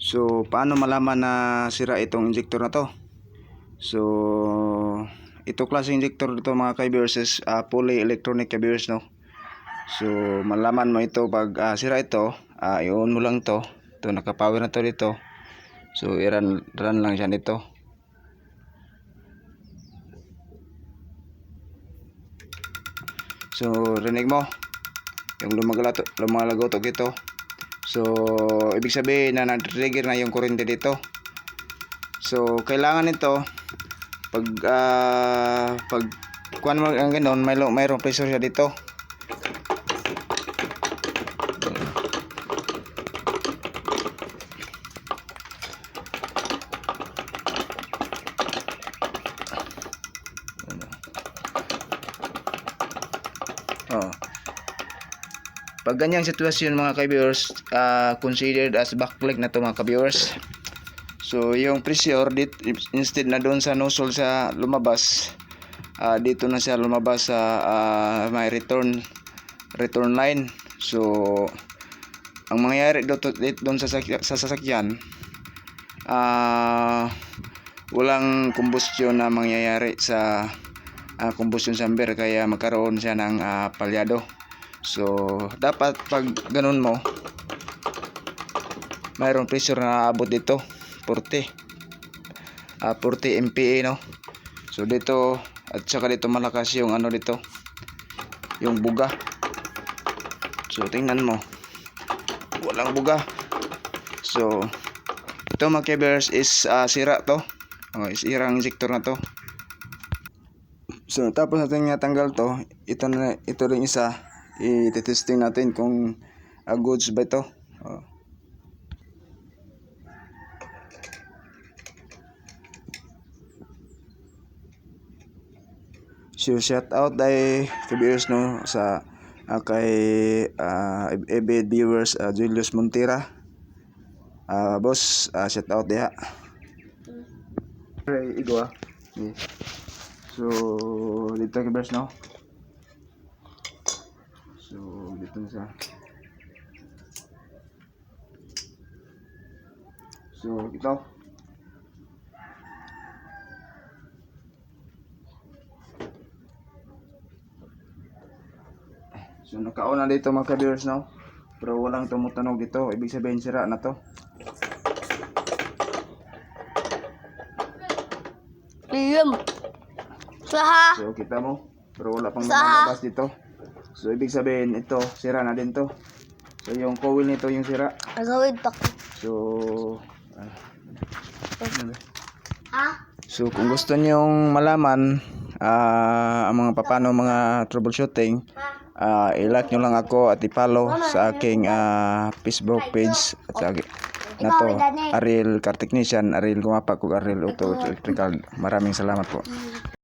So, paano malaman na sira itong injector na to? So, ito klaseng injector dito mga ka-viewers is fully electronic ka-viewers, no? So, malaman mo ito pag sira ito, i-on mo lang to. Ito, nakapower na to dito. So, run lang siya nito. So, rinig mo yung lumalagotok ito. So, ibig sabihin na nag-trigger na yung kuryente dito. So, kailangan ito pag kuan mo ang ganoon, mayroong pressure siya dito. Oh. Pag ganyang sitwasyon mga ka-viewers, considered as backplug na to mga ka-viewers. So yung pressure instead na doon sa nozzle sa lumabas, dito na siya lumabas sa may return line. So ang mangyayari doon sa sasakyan, walang combustion na mangyayari sa combustion chamber, kaya magkaroon siya ng palyado. So dapat pag ganun mo, mayroong pressure na abot dito 40 MPa, no? So dito at saka dito malakas yung ano dito, yung buga. So tingnan mo, walang buga. So ito mga ka-viewers is sira to. Is irang injector na to. So tapos natin tanggal to, ito rin isa, i-testing natin kung goods ba ito. So shout out ay ka-viewers, no, sa kay avid viewers Julius Montera. Boss, shout out diha. Okay, igwa. Okay. So dito ka-viewers, no. So dito na siya. So ito. So naka-on na dito mga ka-viewers, no. Pero walang tumutunog dito, ibig sabihin sira na to. So kita mo, pero wala pang lumabas dito. So ibig sabihin ito, sira na din to. So yung coil nito yung sira. So So kung gusto niyong malaman ang mga paano mga troubleshooting, i-like nyo lang ako at i-follow sa aking Facebook page at na to, Ariel Car Technician, Ariel Gumapak ug Ariel Auto Electrical. Maraming salamat po.